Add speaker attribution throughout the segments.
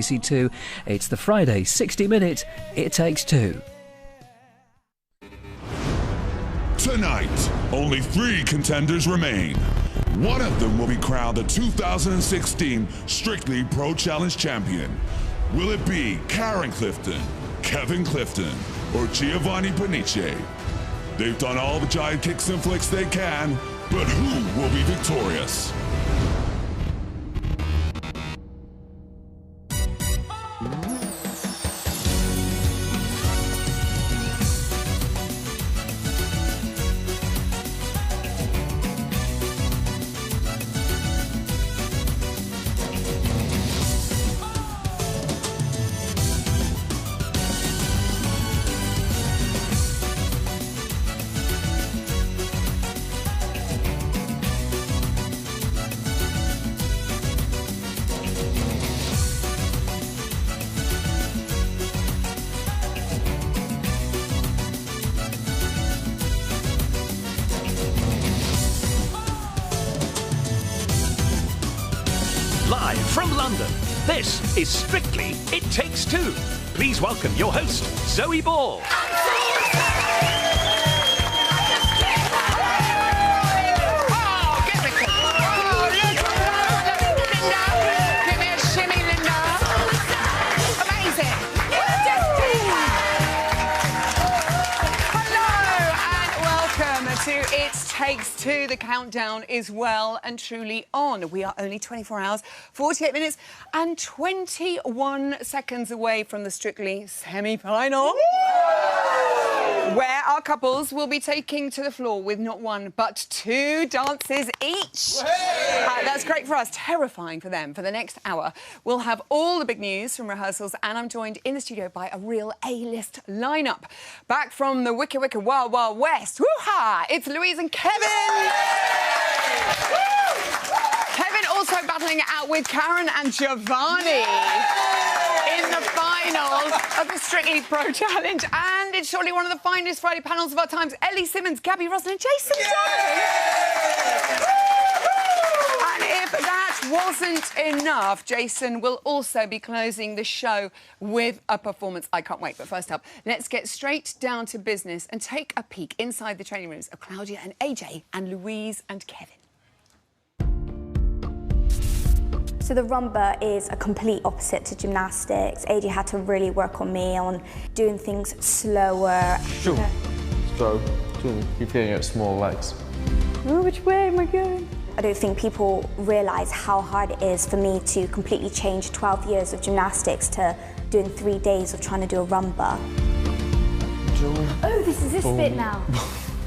Speaker 1: BBC2. It's the Friday 60-minute It Takes Two.
Speaker 2: Tonight, only 3 contenders remain. One of them will be crowned the 2016 Strictly Pro Challenge champion. Will it be Karen Clifton, Kevin Clifton, or Giovanni Panice? They've done all the giant kicks and flicks they can, but who will be victorious?
Speaker 3: Live from London, this is Strictly It Takes Two. Please welcome your host, Zoe Ball.
Speaker 4: It Takes Two. The countdown is well and truly on. We are only 24 hours, 48 minutes and 21 seconds away from the Strictly semi-final, where our couples will be taking to the floor with not one but 2 dances each. That's great for us, terrifying for them. For the next hour, we'll have all the big news from rehearsals, and I'm joined in the studio by a real A-list lineup. Back from the Wicked Wicked Wild Wild West, woo-ha! It's Louise and Kevin! Kevin also battling it out with Karen and Giovanni in the final of the Strictly Pro Challenge. And it's surely one of the finest Friday panels of our times. Ellie Simmons, Gabby Roslin and Jason Donovan. And if that wasn't enough, Jason will also be closing the show with a performance. I can't wait. But first up, let's get straight down to business and take a peek inside the training rooms of Claudia and AJ and Louise and Kevin.
Speaker 5: So the rumba is a complete opposite to gymnastics. AJ had to really work on me on doing things slower.
Speaker 6: Sure. So, you're feeling at small legs.
Speaker 5: Oh, which way am I going? I don't think people realise how hard it is for me to completely change 12 years of gymnastics to doing 3 days of trying to do a rumba. Oh, this is this bit now.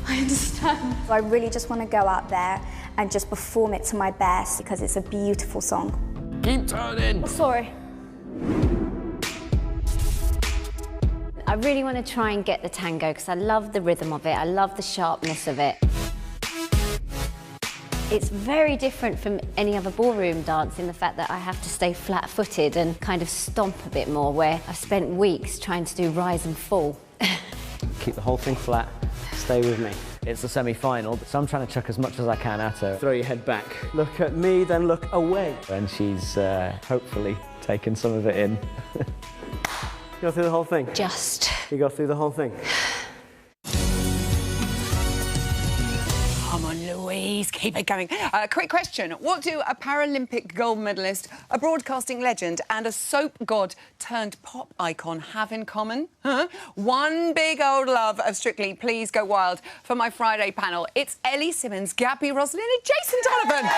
Speaker 5: I understand. So I really just want to go out there and just perform it to my best because it's a beautiful song.
Speaker 6: Keep turning.
Speaker 5: Oh, sorry.
Speaker 7: I really want to try and get the tango because I love the rhythm of it. I love the sharpness of it. It's very different from any other ballroom dance in the fact that I have to stay flat-footed and kind of stomp a bit more, where I've spent weeks trying to do rise and fall.
Speaker 8: Keep the whole thing flat, stay with me. It's the semi-final, so I'm trying to chuck as much as I can at her. Throw your head back. Look at me, then look away. And she's hopefully taken some of it in.
Speaker 9: You go through the whole thing?
Speaker 7: Just.
Speaker 9: You go through the whole thing?
Speaker 4: Come on, Louise, keep it going. Quick question. What do a Paralympic gold medalist, a broadcasting legend and a soap god turned pop icon have in common? Huh? One big old love of Strictly Please Go Wild. For my Friday panel, it's Ellie Simmons, Gabby Roslin and Jason Donovan.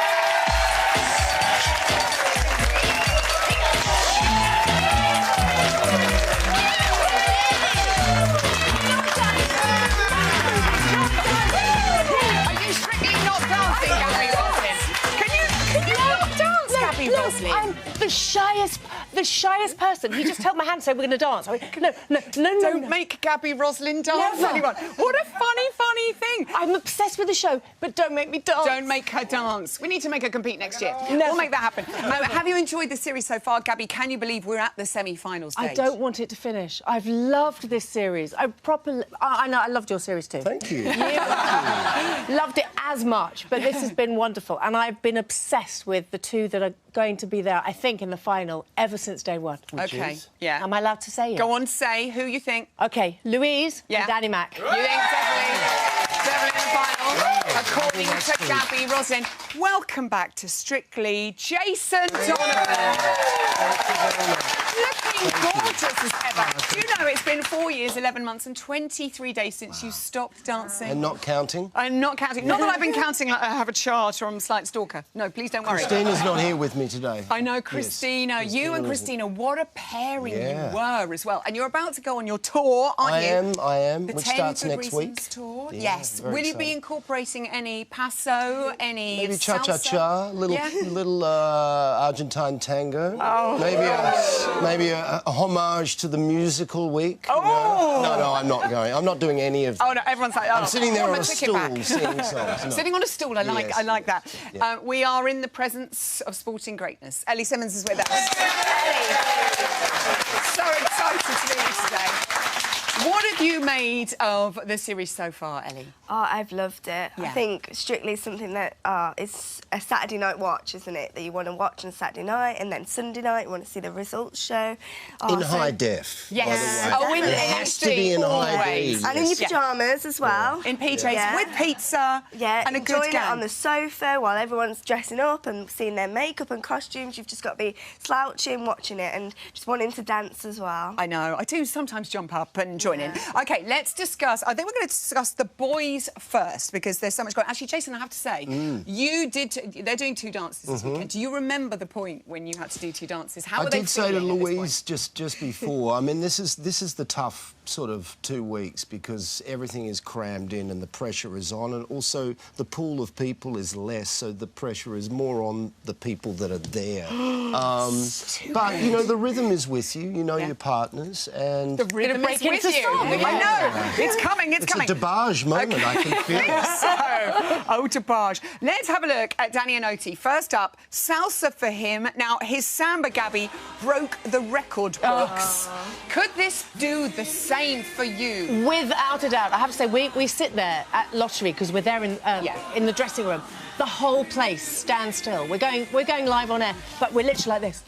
Speaker 10: Look, I'm the shyest person. He just held my hand and said, we're going to dance. I went, no.
Speaker 4: Don't make Gabby Roslin dance,
Speaker 10: Never.
Speaker 4: anyone. What a funny thing.
Speaker 10: I'm obsessed with the show, but don't make me dance.
Speaker 4: Don't make her dance. We need to make her compete next year.
Speaker 10: Never.
Speaker 4: We'll make that happen. Have you enjoyed the series so far, Gabby? Can you believe we're at the semi-final stage?
Speaker 10: I don't want it to finish. I've loved this series. I know, I loved your series too.
Speaker 9: Thank you.
Speaker 10: Loved it as much, but this has been wonderful. And I've been obsessed with the two that are going to be there, I think, in the final ever since day one.
Speaker 4: Okay, yeah.
Speaker 10: Am I allowed to say it?
Speaker 4: Go on, say who you think.
Speaker 10: OK, Louise and Danny Mac.
Speaker 4: You think definitely in the final, according to Gabby Roslin. Welcome back to Strictly, Jason Donovan. Looking gorgeous as ever. Do you know it's been 4 years, 11 months and 23 days since you stopped dancing?
Speaker 11: And not counting?
Speaker 4: I'm not counting. Not that I've been counting like I have a chart or I'm a slight stalker. No, please don't worry.
Speaker 11: Christina's not here with me today.
Speaker 4: I know, Christina.
Speaker 11: Yes.
Speaker 4: You and Christina, what a pairing you were as well. And you're about to go on your tour, aren't you?
Speaker 11: I am.
Speaker 4: The
Speaker 11: Which
Speaker 4: 10
Speaker 11: starts
Speaker 4: Good
Speaker 11: next
Speaker 4: Reasons
Speaker 11: week.
Speaker 4: Tour.
Speaker 11: Yeah,
Speaker 4: Yes. Will you be incorporating any paso, any
Speaker 11: maybe
Speaker 4: salsa?
Speaker 11: cha-cha-cha, little Argentine tango.
Speaker 4: Oh.
Speaker 11: Maybe a homage to the musical week. Oh. No, I'm not going. I'm not doing any of that.
Speaker 4: Oh, no, everyone's like...
Speaker 11: I'm sitting there on a stool
Speaker 4: back.
Speaker 11: singing songs. No.
Speaker 4: Sitting on a stool, I like that.
Speaker 11: Yeah.
Speaker 4: We are in the presence of sporting greatness. Ellie Simmons is with us. Ellie, so excited to be here today. What have you made of the series so far, Ellie?
Speaker 12: Oh, I've loved it.
Speaker 4: Yeah.
Speaker 12: I think Strictly is something that is a Saturday night watch, isn't it? That you want to watch on Saturday night, and then Sunday night you want to see the results show.
Speaker 11: In high def.
Speaker 4: Yes.
Speaker 11: By the way.
Speaker 4: Oh, in
Speaker 11: it has to be in high def.
Speaker 12: And in your pyjamas as well.
Speaker 4: In PJs with pizza.
Speaker 12: Yeah,
Speaker 4: and a good
Speaker 12: enjoying it
Speaker 4: gang.
Speaker 12: on the sofa while everyone's dressing up and seeing their makeup and costumes. You've just got to be slouching, watching it, and just wanting to dance as well.
Speaker 4: I know. I do sometimes jump up and join in. OK, let's discuss... I think we're going to discuss the boys first, because there's so much going on. Actually, Jason, I have to say, you did... They're doing 2 dances this weekend. Do you remember the point when you had to do 2 dances? How were they feeling?
Speaker 11: I did say to Louise just before, I mean, this is the tough sort of 2 weeks because everything is crammed in and the pressure is on, and also the pool of people is less, so the pressure is more on the people that are there. But, you know, the rhythm is with you, you know your partners, and...
Speaker 4: The rhythm is with you. I know. It's coming, it's coming.
Speaker 11: It's a DeBarge moment, I can feel it.
Speaker 4: So, DeBarge. Let's have a look at Danny and Oti. First up, salsa for him. Now, his samba, Gabby, broke the record books. Could this do the same for you?
Speaker 10: Without a doubt. I have to say, we sit there at Lottery because we're there in the dressing room. The whole place stands still. We're going live on air, but we're literally like this.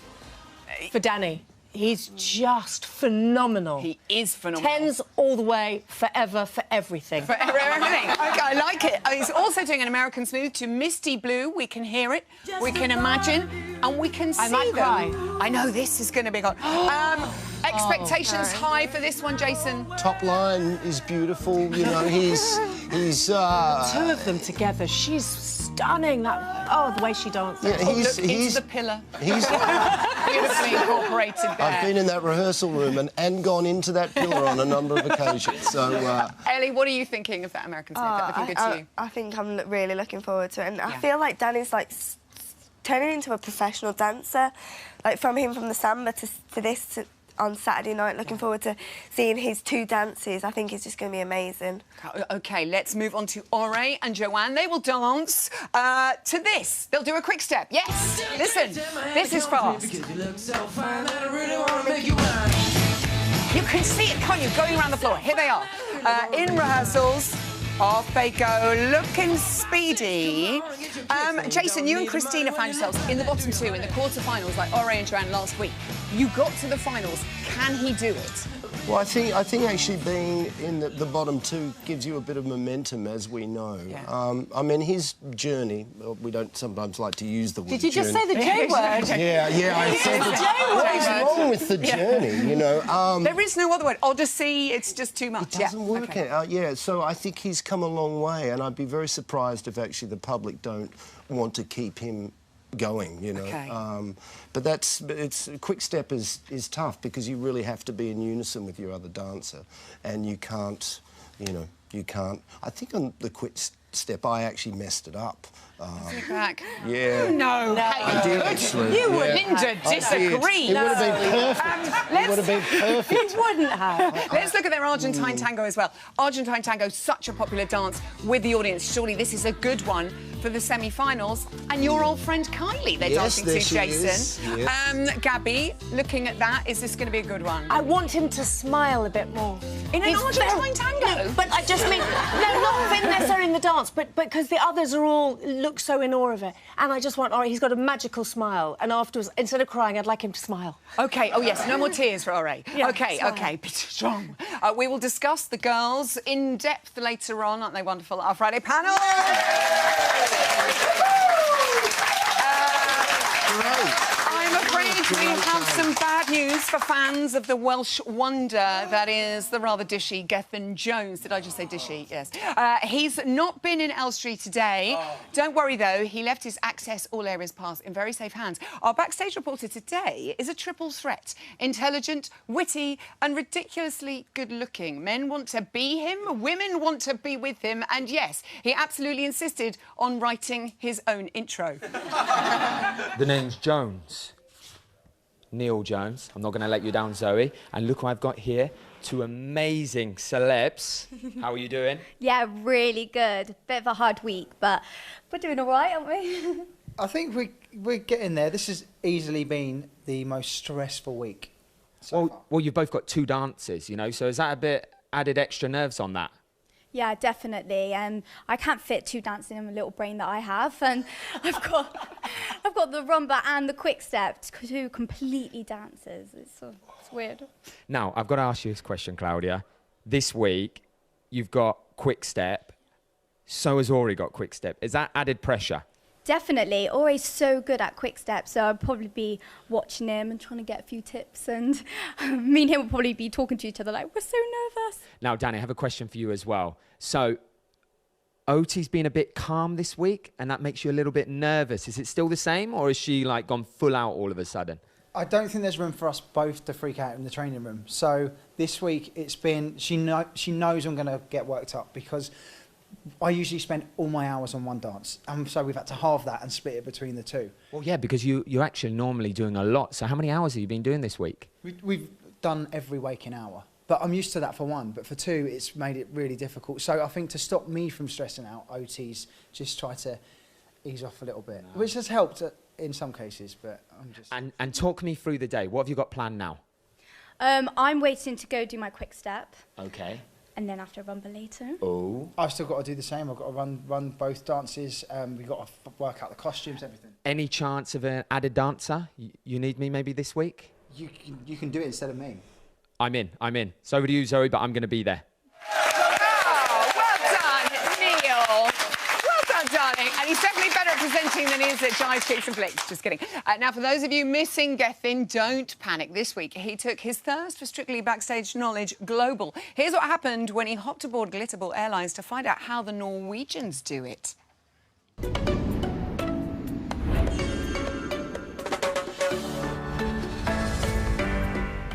Speaker 10: For Danny, he's just phenomenal.
Speaker 4: He is phenomenal.
Speaker 10: 10s all the way, forever, for everything.
Speaker 4: For everything. OK, I like it. He's also doing an American Smooth to Misty Blue. We can hear it, we can imagine, and we can see them.
Speaker 10: Cry.
Speaker 4: I know this is going to be good. Expectations high for this one, Jason?
Speaker 11: Top line is beautiful, you know, he's
Speaker 10: 2 of them together, she's stunning. The way she dances.
Speaker 11: Yeah, he's
Speaker 4: into the pillar.
Speaker 11: He's
Speaker 4: beautifully incorporated there.
Speaker 11: I've been in that rehearsal room and gone into that pillar on a number of occasions. So,
Speaker 4: Ellie, what are you thinking of that American Smooth? Looking good to you?
Speaker 12: I think I'm really looking forward to it, and I feel like Danny's like turning into a professional dancer, like from the samba to this. On Saturday night, looking forward to seeing his 2 dances. I think it's just going to be amazing.
Speaker 4: OK, let's move on to Ore and Joanne. They will dance to this. They'll do a quick step. Yes, listen, this is fast. You can see it, can't you, going around the floor. Here they are, in rehearsals. Off they go, looking speedy. Jason, you and Christina found yourselves in the bottom 2 in the quarterfinals, like Ore and Joanne last week. You got to the finals. Can he do it?
Speaker 11: Well, I think actually being in the bottom 2 gives you a bit of momentum, as we know.
Speaker 4: Yeah.
Speaker 11: I mean, his journey, we don't sometimes like to use the word
Speaker 10: Did you just
Speaker 11: journey.
Speaker 10: say the J word?
Speaker 11: Yeah, I said the J word. What's wrong with the journey, you know?
Speaker 4: There is no other word. Odyssey, it's just too much.
Speaker 11: It doesn't work out. So I think he's come a long way, and I'd be very surprised if actually the public don't want to keep him going, you know.
Speaker 4: Okay.
Speaker 11: But it's quick step is tough because you really have to be in unison with your other dancer, and you can't. I think on the quick step I actually messed it up.
Speaker 4: Take back.
Speaker 11: Yeah.
Speaker 4: No.
Speaker 11: I did actually.
Speaker 4: You would. Linda disagree.
Speaker 11: It would have been perfect. It would have been perfect.
Speaker 10: It wouldn't have.
Speaker 4: Let's look at their Argentine tango as well. Argentine tango, such a popular dance with the audience. Surely this is a good one for the semi-finals. And your old friend Kylie, they're dancing to, Jason.
Speaker 11: Yes.
Speaker 4: Gabby, looking at that, is this going to be a good one?
Speaker 10: I want him to smile a bit more.
Speaker 4: In an Argentine tango?
Speaker 10: No, but I just mean, no, not necessarily in the dance, but because the others are all look so in awe of it. And I just want Ori, he's got a magical smile. And afterwards, instead of crying, I'd like him to smile.
Speaker 4: OK, oh yes, no more tears for Ori.
Speaker 10: Yeah,
Speaker 4: OK,
Speaker 10: smile.
Speaker 4: OK, be strong. We will discuss the girls in depth later on. Aren't they wonderful? Our Friday panel! I'm afraid we have some bad news for fans of the Welsh wonder that is the rather dishy Gethin Jones. Did I just say dishy? Yes. He's not been in Elstree today. Don't worry, though. He left his Access All Areas Pass in very safe hands. Our backstage reporter today is a triple threat. Intelligent, witty and ridiculously good-looking. Men want to be him, women want to be with him, and yes, he absolutely insisted on writing his own intro.
Speaker 13: The name's Jones. Neil Jones. I'm not going to let you down, Zoe. And look who I've got here. Two amazing celebs. How are you doing?
Speaker 5: Yeah, really good. Bit of a hard week, but we're doing all right, aren't we?
Speaker 14: I think we're getting there. This has easily been the most stressful week.
Speaker 13: Well, you've both got two dancers, you know, so is that a bit added extra nerves on that?
Speaker 5: Yeah, definitely. I can't fit two dancing in the little brain that I have, and I've got the rumba and the quick step, two completely dancers. It's weird.
Speaker 13: Now, I've got to ask you this question, Claudia. This week, you've got quick step. So has Ori got quick step. Is that added pressure?
Speaker 5: Definitely. Ori's so good at quick step, so I'll probably be watching him and trying to get a few tips, and me and him will probably be talking to each other like, we're so nervous.
Speaker 13: Now, Danny, I have a question for you as well. So, Oti's been a bit calm this week, and that makes you a little bit nervous. Is it still the same, or has she, like, gone full out all of a sudden?
Speaker 14: I don't think there's room for us both to freak out in the training room. So this week it's been, she knows I'm going to get worked up because I usually spend all my hours on one dance. So we've had to halve that and split it between the two.
Speaker 13: Well, yeah, because you're actually normally doing a lot. So how many hours have you been doing this week?
Speaker 14: We've done every waking hour. But I'm used to that for one. But for two, it's made it really difficult. So I think to stop me from stressing out, OT's just try to ease off a little bit, which has helped in some cases, but I'm just...
Speaker 13: And talk me through the day. What have you got planned now?
Speaker 5: I'm waiting to go do my quick step.
Speaker 13: Okay.
Speaker 5: And then after rumba later.
Speaker 13: Oh.
Speaker 14: I've still got to do the same. I've got to run both dances. We've got to work out the costumes, everything.
Speaker 13: Any chance of an added dancer? You need me maybe this week?
Speaker 14: You can do it instead of me.
Speaker 13: I'm in. So over to you, Zoe, but I'm going to be there.
Speaker 4: Darling, and he's definitely better at presenting than he is at Jives, Kicks and Flicks. Just kidding. Now, for those of you missing Gethin, don't panic. This week, he took his thirst for Strictly Backstage knowledge global. Here's what happened when he hopped aboard Glitterball Airlines to find out how the Norwegians do it.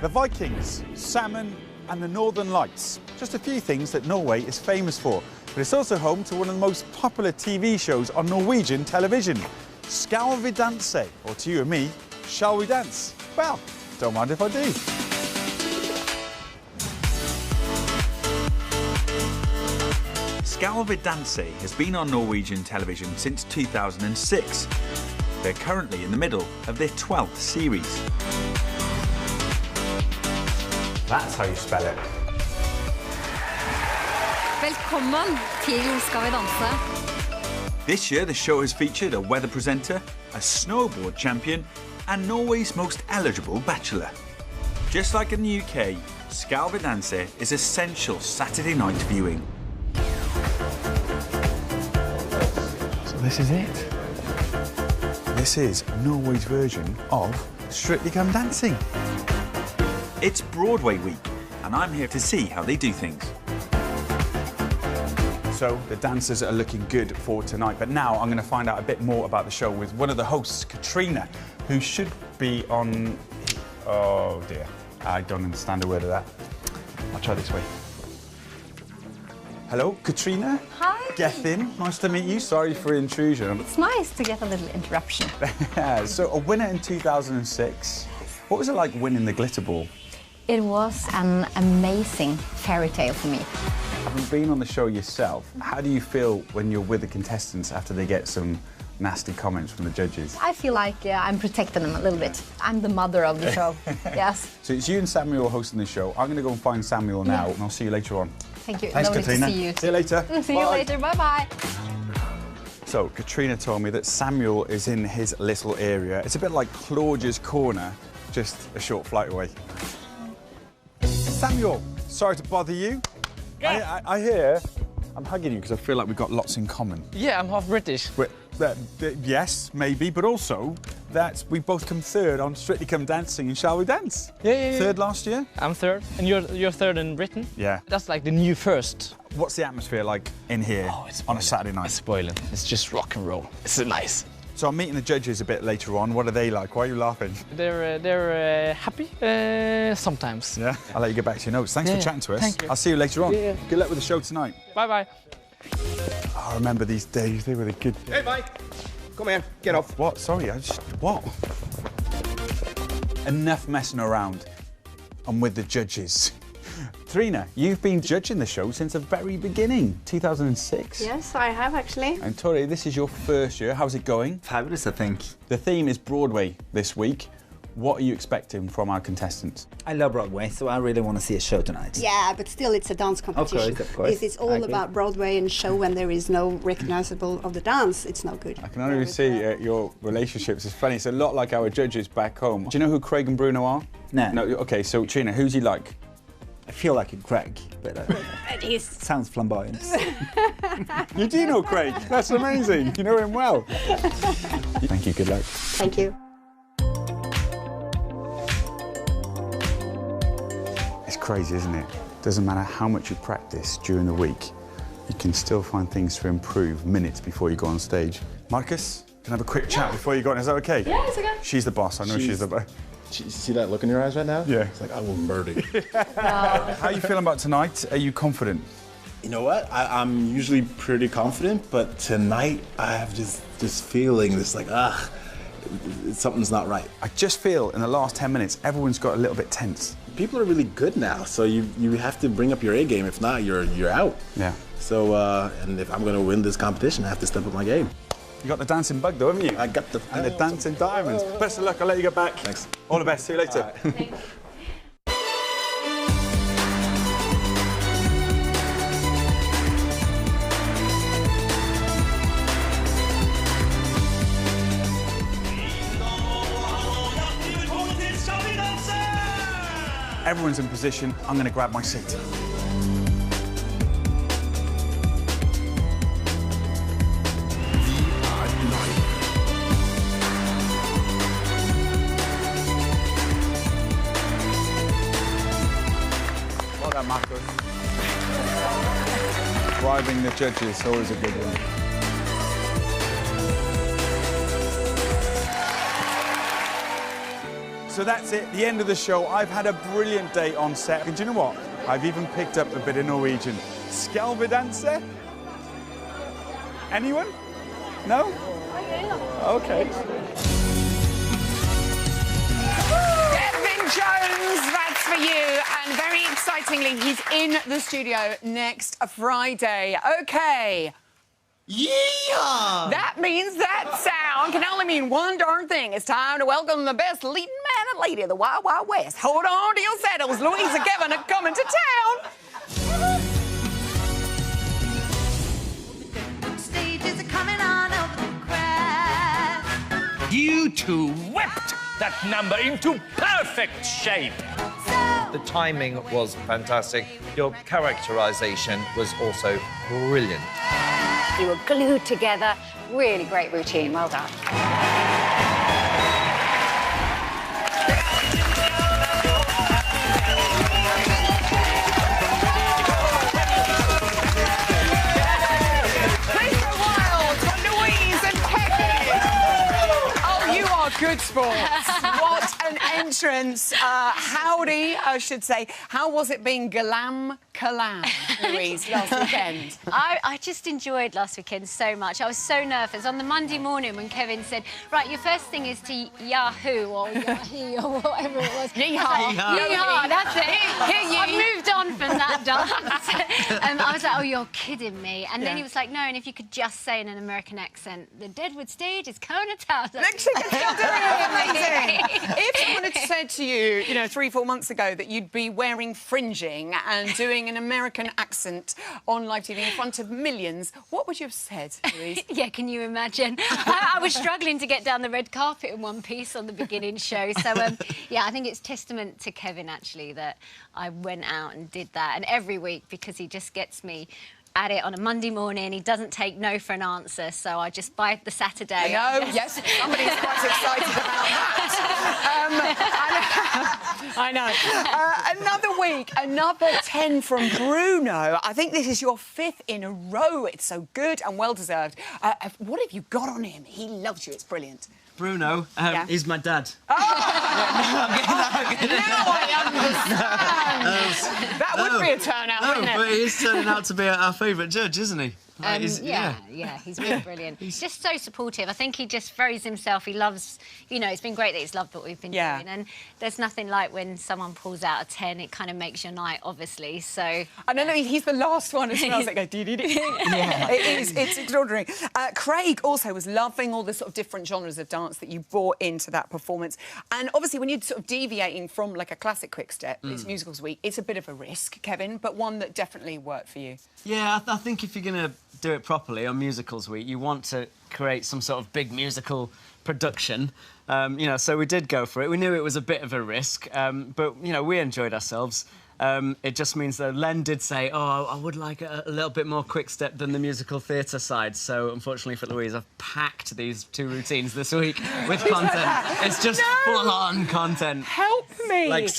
Speaker 15: The Vikings, salmon and the Northern Lights. Just a few things that Norway is famous for. But it's also home to one of the most popular TV shows on Norwegian television, Skal vi danse, or to you and me, Shall We Dance? Well, don't mind if I do.
Speaker 16: Skal vi danse has been on Norwegian television since 2006. They're currently in the middle of their 12th series.
Speaker 15: That's how you spell it.
Speaker 17: Velkommen til Skal vi danse.
Speaker 16: This year, the show has featured a weather presenter, a snowboard champion, and Norway's most eligible bachelor. Just like in the UK, Skal vi danse is essential Saturday night viewing.
Speaker 15: So this is it. This is Norway's version of Strictly Come Dancing.
Speaker 16: It's Broadway week, and I'm here to see how they do things.
Speaker 15: So the dancers are looking good for tonight, but now I'm going to find out a bit more about the show with one of the hosts, Katrina, who should be on... Oh dear, I don't understand a word of that. I'll try this way. Hello, Katrina.
Speaker 17: Hi.
Speaker 15: Gethin, nice to meet you. Sorry for intrusion.
Speaker 17: It's nice to get a little interruption.
Speaker 15: So a winner in 2006. What was it like winning the Glitterball?
Speaker 17: It was an amazing fairy tale for me.
Speaker 15: Having been on the show yourself, how do you feel when you're with the contestants after they get some nasty comments from the judges?
Speaker 17: I feel like I'm protecting them a little bit. I'm the mother of the show, yes.
Speaker 15: So it's you and Samuel hosting the show. I'm going to go and find Samuel now, and I'll see you later on.
Speaker 17: Thank you.
Speaker 15: Thanks,
Speaker 17: Lovely
Speaker 15: Katrina.
Speaker 17: to see you.
Speaker 15: See you later.
Speaker 17: See you later. Bye-bye.
Speaker 15: So, Katrina told me that Samuel is in his little area. It's a bit like Claudia's Corner, just a short flight away. Samuel, sorry to bother you.
Speaker 18: Yeah.
Speaker 15: I hear I'm hugging you because I feel like we've got lots in common.
Speaker 18: Yeah, I'm half British.
Speaker 15: Yes, maybe, but also that we both come third on Strictly Come Dancing and Shall We Dance?
Speaker 18: Yeah.
Speaker 15: Third last year?
Speaker 18: I'm third, and you're third in Britain?
Speaker 15: Yeah.
Speaker 18: That's like the new first.
Speaker 15: What's the atmosphere like in here on a Saturday night?
Speaker 18: It's boiling. It's just rock and roll. It's nice.
Speaker 15: So I'm meeting the judges a bit later on. What are they like? Why are you laughing?
Speaker 18: They're happy sometimes.
Speaker 15: Yeah. I'll let you get back to your notes. Thanks for chatting to us.
Speaker 18: Thank you.
Speaker 15: I'll see you later on.
Speaker 18: Yeah.
Speaker 15: Good luck with the show tonight.
Speaker 18: Bye-bye.
Speaker 15: I remember these days. They were the good days.
Speaker 19: Hey, Mike. Come here. Get off.
Speaker 15: What? Sorry, what? Enough messing around. I'm with the judges. Trina, you've been judging the show since the very beginning, 2006.
Speaker 20: Yes, I have actually.
Speaker 15: And Tori, this is your first year. How's it going?
Speaker 21: Fabulous, I think.
Speaker 15: The theme is Broadway this week. What are you expecting from our contestants?
Speaker 21: I love Broadway, so I really want to see a show tonight.
Speaker 20: Yeah, but still it's a dance competition.
Speaker 21: Of course.
Speaker 20: If it's all about Broadway and show when there is no recognizable of the dance, it's no good.
Speaker 15: I can only see your relationships. It's funny, it's a lot like our judges back home. Do you know who Craig and Bruno are?
Speaker 21: No.
Speaker 15: No, okay, so Trina, who's he like?
Speaker 21: I feel like a Craig, but
Speaker 20: He's...
Speaker 21: sounds flamboyant.
Speaker 15: You do know Craig? That's amazing. You know him well. Thank you, good luck.
Speaker 20: Thank you.
Speaker 15: It's crazy, isn't it? Doesn't matter how much you practice during the week, you can still find things to improve minutes before you go on stage. Marcus, can I have a quick chat before you go on? Is that okay?
Speaker 22: Yeah, it's okay.
Speaker 15: She's the boss. I know she's the boss.
Speaker 22: You see that look in your eyes right now?
Speaker 15: Yeah.
Speaker 22: It's like, I will murder you.
Speaker 15: How are you feeling about tonight? Are you confident?
Speaker 22: You know what? I'm usually pretty confident, but tonight I have this feeling, something's not right.
Speaker 15: I just feel in the last 10 minutes, everyone's got a little bit tense.
Speaker 22: People are really good now, so you have to bring up your A game. If not, you're out.
Speaker 15: Yeah.
Speaker 22: So, and if I'm going to win this competition, I have to step up my game.
Speaker 15: You got the dancing bug, though, haven't you?
Speaker 22: I got the...
Speaker 15: And the dancing diamonds. Best of luck. I'll let you get back.
Speaker 22: Thanks.
Speaker 15: All the best. See you later. Everyone's in position. I'm going to grab my seat. Well done, Marcus. Bribing the judges is always a good one. So that's it, the end of the show. I've had a brilliant day on set. And do you know what? I've even picked up a bit of Norwegian. Skal vi danse? Anyone? No? Okay.
Speaker 4: Kevin Jones, that's for you. And very excitingly, he's in the studio next Friday. OK. Yeah! That means that sound can only mean one darn thing. It's time to welcome the best leading man and lady of the Wild Wild West. Hold on to your saddles. Louise and Kevin are coming to town.
Speaker 23: Stages are coming on over the crest.
Speaker 3: You two whipped that number into perfect shape.
Speaker 24: The timing was fantastic. Your characterization was also brilliant.
Speaker 7: You were glued together. Really great routine. Well done.
Speaker 4: Please go wild for Louise and Kevin. Oh, you are good sports. What an entrance. Howdy, I should say. How was it being Glam Kalam, Louise, last weekend?
Speaker 7: I just enjoyed last weekend so much. I was so nervous. On the Monday morning when Kevin said, right, your first thing is to Yahoo or Yahee or whatever it was.
Speaker 4: Yeehaw.
Speaker 7: Yeehaw, that's it.
Speaker 4: Hear ye.
Speaker 7: I've moved on from that dance. I was like, oh, you're kidding me. And then he was like, no, and if you could just say in an American accent, the Deadwood stage is Kona Town.
Speaker 4: Look, she can still do it. Amazing. If someone had said to you, you know, 3-4 months ago that you'd be wearing fringing and doing an American accent on live TV in front of millions, what would you have said, Louise?
Speaker 7: Yeah, can you imagine? I was struggling to get down the red carpet in one piece on the beginning show. So, yeah, I think it's testament to Kevin, actually, that I went out and did that. And every week, because he just gets me at it on a Monday morning. He doesn't take no for an answer, so I just buy the Saturday.
Speaker 4: I know, yes, somebody's quite excited about that. I know. Another week, another 10 from Bruno. I think this is your 5th in a row. It's so good and well-deserved. What have you got on him? He loves you. It's brilliant.
Speaker 1: Bruno, he's my dad.
Speaker 4: Oh! Now I understand. That would be a turnout, wouldn't it?
Speaker 1: But he's turning out to be our favourite judge, isn't he?
Speaker 7: Yeah, he's really brilliant. He's just so supportive. I think he just throws himself. He loves, you know, it's been great that he's loved what we've been doing. And there's nothing like when someone pulls out a 10, it kind of makes your night, obviously. So
Speaker 4: I know he's the last one as well. It's like, it's extraordinary. Craig also was loving all the sort of different genres of dance that you brought into that performance. And obviously, when you're sort of deviating from like a classic quick step, it's Musicals Week, it's a bit of a risk, Kevin, but one that definitely worked for you.
Speaker 1: Yeah, I think if you're going to do it properly on Musicals Week, you want to create some sort of big musical production. You know, so we did go for it. We knew it was a bit of a risk, but, you know, we enjoyed ourselves. It just means that Len did say, oh, I would like a little bit more quick step than the musical theatre side. So, unfortunately for Louise, I've packed these 2 routines this week with content. It's just full-on content.
Speaker 4: Help me!
Speaker 1: Like